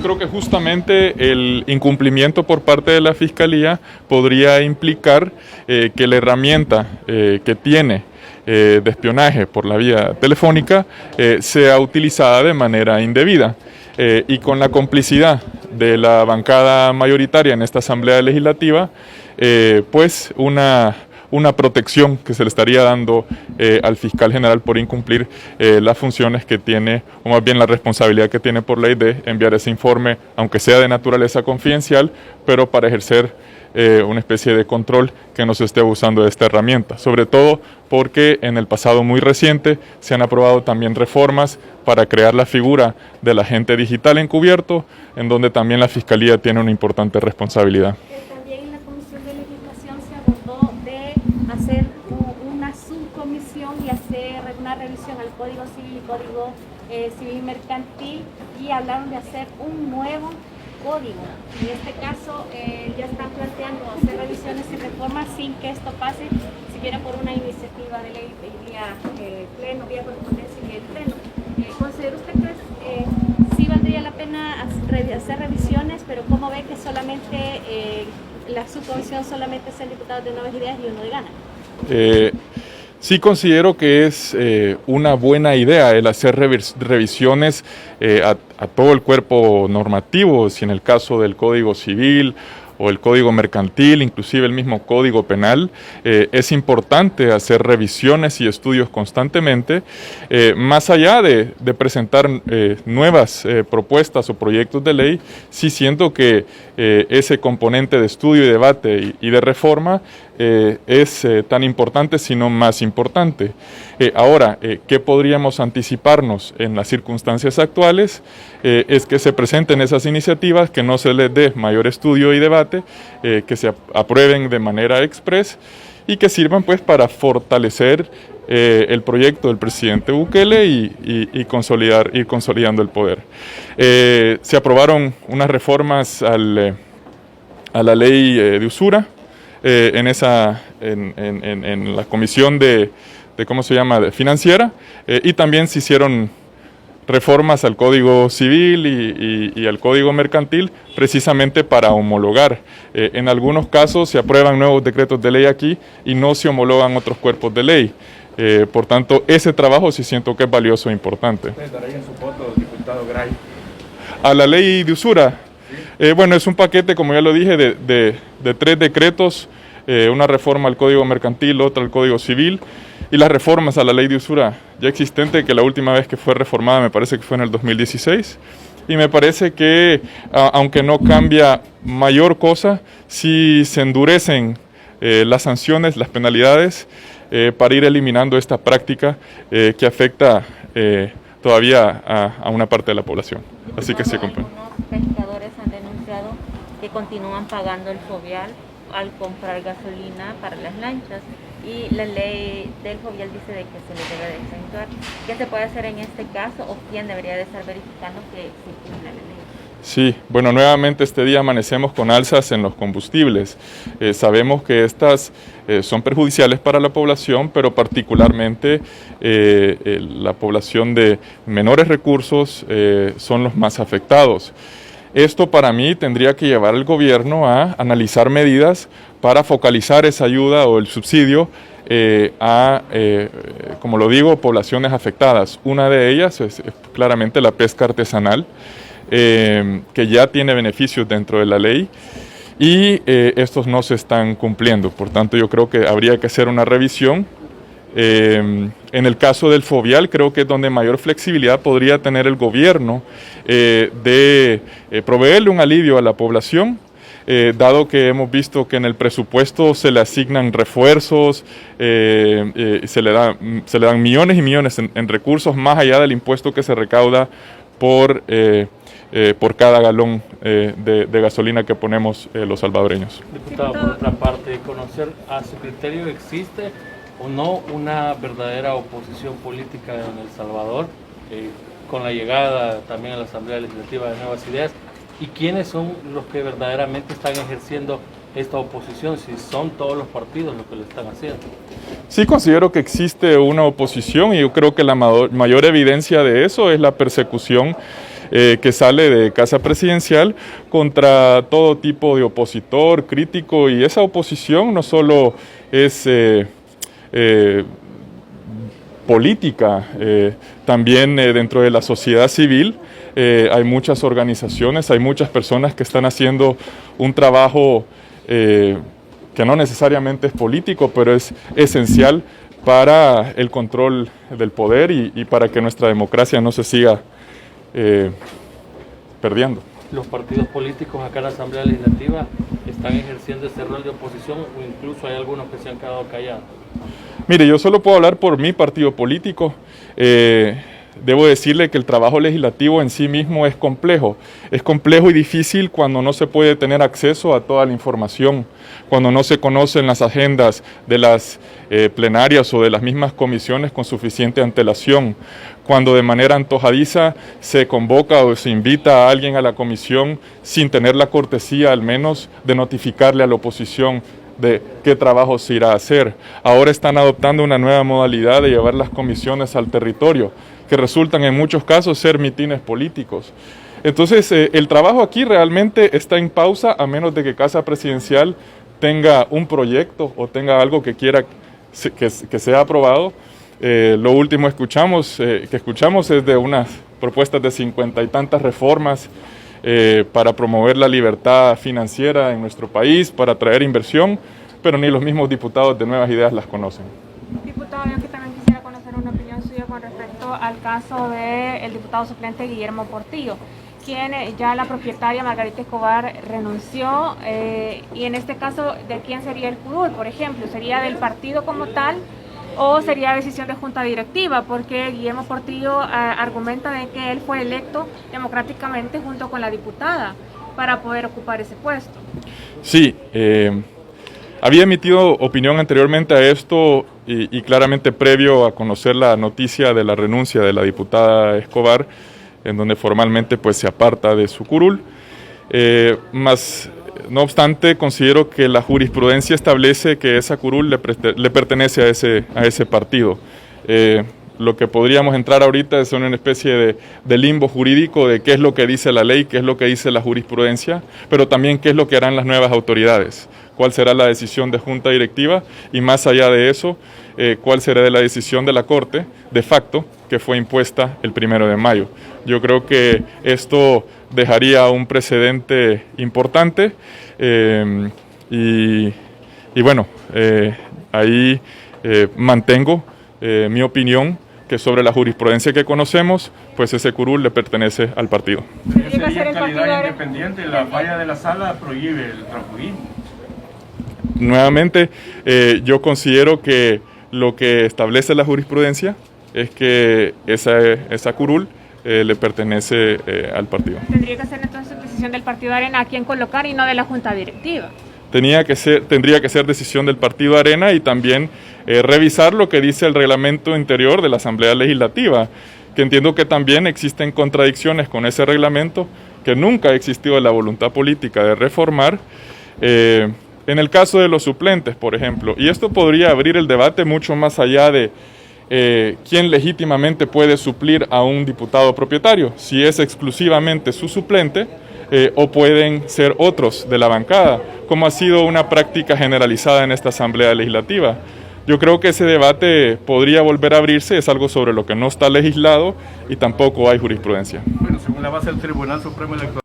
Creo que justamente el incumplimiento por parte de la Fiscalía podría implicar que la herramienta que tiene de espionaje por la vía telefónica sea utilizada de manera indebida y con la complicidad de la bancada mayoritaria en esta Asamblea Legislativa, pues una protección que se le estaría dando al fiscal general por incumplir las funciones que tiene, o más bien la responsabilidad que tiene por ley de enviar ese informe, aunque sea de naturaleza confidencial, pero para ejercer una especie de control que no se esté abusando de esta herramienta, sobre todo porque en el pasado muy reciente se han aprobado también reformas para crear la figura del agente digital encubierto, en donde también la Fiscalía tiene una importante responsabilidad. También en la Comisión de Legislación se abordó de hacer una subcomisión y hacer una revisión al Código Civil y Código Civil Mercantil, y hablaron de hacer un nuevo código. En este caso ya están planteando hacer revisiones y reformas sin que esto pase siquiera por una iniciativa de ley vía pleno, vía correspondencia y el pleno. ¿Considera usted que sí valdría la pena hacer revisiones, pero cómo ve que solamente la subcomisión solamente sean diputados de Nuevas Ideas y uno de Gana? Sí considero que es una buena idea el hacer revisiones a todo el cuerpo normativo, si en el caso del Código Civil o el Código Mercantil, inclusive el mismo Código Penal, es importante hacer revisiones y estudios constantemente, más allá de presentar nuevas propuestas o proyectos de ley. Sí siento que ese componente de estudio y debate y de reforma es tan importante, sino más importante. Ahora, ¿qué podríamos anticiparnos en las circunstancias actuales? Es que se presenten esas iniciativas, que no se les dé mayor estudio y debate, que se aprueben de manera express y que sirvan pues para fortalecer el proyecto del presidente Bukele y ir consolidando el poder. Se aprobaron unas reformas a la ley de usura en la comisión de ¿cómo se llama?, de financiera, y también se hicieron reformas al Código Civil y al Código Mercantil, precisamente para homologar. En algunos casos se aprueban nuevos decretos de ley aquí y no se homologan otros cuerpos de ley. Por tanto, ese trabajo sí siento que es valioso e importante. ¿Ustedes darían su voto, diputado Gray? A la ley de usura. Bueno, es un paquete, como ya lo dije, de 3 decretos, una reforma al Código Mercantil, otra al Código Civil, y las reformas a la ley de usura ya existente, que la última vez que fue reformada me parece que fue en el 2016, y me parece que, aunque no cambia mayor cosa, sí se endurecen las sanciones, las penalidades, para ir eliminando esta práctica que afecta todavía a una parte de la población. Así que sí, compañero. Algunos pescadores han denunciado que continúan pagando el fovial al comprar gasolina para las lanchas, y la ley del fovial dice de que se le debe de exentuar. ¿Qué se puede hacer en este caso, o quién debería de estar verificando que se cumpla la ley? Sí, bueno, nuevamente este día amanecemos con alzas en los combustibles. Sabemos que estas son perjudiciales para la población, pero particularmente la población de menores recursos son los más afectados. Esto para mí tendría que llevar al gobierno a analizar medidas para focalizar esa ayuda o el subsidio como lo digo, poblaciones afectadas. Una de ellas es claramente la pesca artesanal, que ya tiene beneficios dentro de la ley y estos no se están cumpliendo. Por tanto, yo creo que habría que hacer una revisión. En el caso del fovial, creo que es donde mayor flexibilidad podría tener el gobierno de proveerle un alivio a la población, dado que hemos visto que en el presupuesto se le asignan refuerzos, se le dan millones y millones en recursos, más allá del impuesto que se recauda por cada galón de gasolina que ponemos los salvadoreños. Diputado, por otra parte, conocer a su criterio, ¿existe o no una verdadera oposición política en El Salvador, con la llegada también a la Asamblea Legislativa de Nuevas Ideas? ¿Y quiénes son los que verdaderamente están ejerciendo esta oposición, si son todos los partidos los que lo están haciendo? Sí, considero que existe una oposición, y yo creo que la mayor evidencia de eso es la persecución que sale de Casa Presidencial contra todo tipo de opositor, crítico, y esa oposición no solo es política, también dentro de la sociedad civil hay muchas organizaciones, hay muchas personas que están haciendo un trabajo que no necesariamente es político, pero es esencial para el control del poder y para que nuestra democracia no se siga perdiendo. Los partidos políticos acá en la Asamblea Legislativa están ejerciendo ese rol de oposición, o incluso hay algunos que se han quedado callados. Mire, yo solo puedo hablar por mi partido político. Debo decirle que el trabajo legislativo en sí mismo es complejo. Es complejo y difícil cuando no se puede tener acceso a toda la información, cuando no se conocen las agendas de las plenarias o de las mismas comisiones con suficiente antelación, cuando de manera antojadiza se convoca o se invita a alguien a la comisión sin tener la cortesía al menos de notificarle a la oposición de qué trabajo se irá a hacer. Ahora están adoptando una nueva modalidad de llevar las comisiones al territorio, que resultan en muchos casos ser mitines políticos. Entonces, el trabajo aquí realmente está en pausa, a menos de que Casa Presidencial tenga un proyecto o tenga algo que quiera que sea aprobado. Lo último que escuchamos es de unas propuestas de 50 y tantas reformas para promover la libertad financiera en nuestro país, para atraer inversión, pero ni los mismos diputados de Nuevas Ideas las conocen. Diputado, yo que también quisiera conocer una opinión suya con respecto al caso del diputado suplente Guillermo Portillo, quien ya la propietaria Margarita Escobar renunció, y en este caso, ¿de quién sería el curul? Por ejemplo, ¿sería del partido como tal o sería decisión de junta directiva? Porque Guillermo Portillo argumenta de que él fue electo democráticamente junto con la diputada para poder ocupar ese puesto. Sí, había emitido opinión anteriormente a esto y claramente previo a conocer la noticia de la renuncia de la diputada Escobar, en donde formalmente pues se aparta de su curul. No obstante, considero que la jurisprudencia establece que esa curul le pertenece a ese partido. Lo que podríamos entrar ahorita es una especie de limbo jurídico de qué es lo que dice la ley, qué es lo que dice la jurisprudencia, pero también qué es lo que harán las nuevas autoridades, cuál será la decisión de junta directiva y más allá de eso, cuál será la decisión de la Corte de facto que fue impuesta el 1 de mayo. Yo creo que esto dejaría un precedente importante y bueno, ahí mantengo mi opinión que sobre la jurisprudencia que conocemos, pues ese curul le pertenece al partido. ¿Sería calidad independiente? La falla de la sala prohíbe el transfugismo. Nuevamente, yo considero que lo que establece la jurisprudencia es que esa curul le pertenece al partido. Tendría que ser entonces decisión del partido Arena a quién colocar y no de la junta directiva. Tendría que ser decisión del partido Arena y también revisar lo que dice el reglamento interior de la Asamblea Legislativa, que entiendo que también existen contradicciones con ese reglamento, que nunca ha existido la voluntad política de reformar. En el caso de los suplentes, por ejemplo, y esto podría abrir el debate mucho más allá de quién legítimamente puede suplir a un diputado propietario, si es exclusivamente su suplente o pueden ser otros de la bancada, como ha sido una práctica generalizada en esta Asamblea Legislativa. Yo creo que ese debate podría volver a abrirse, es algo sobre lo que no está legislado y tampoco hay jurisprudencia. Bueno, según la base del Tribunal Supremo Electoral.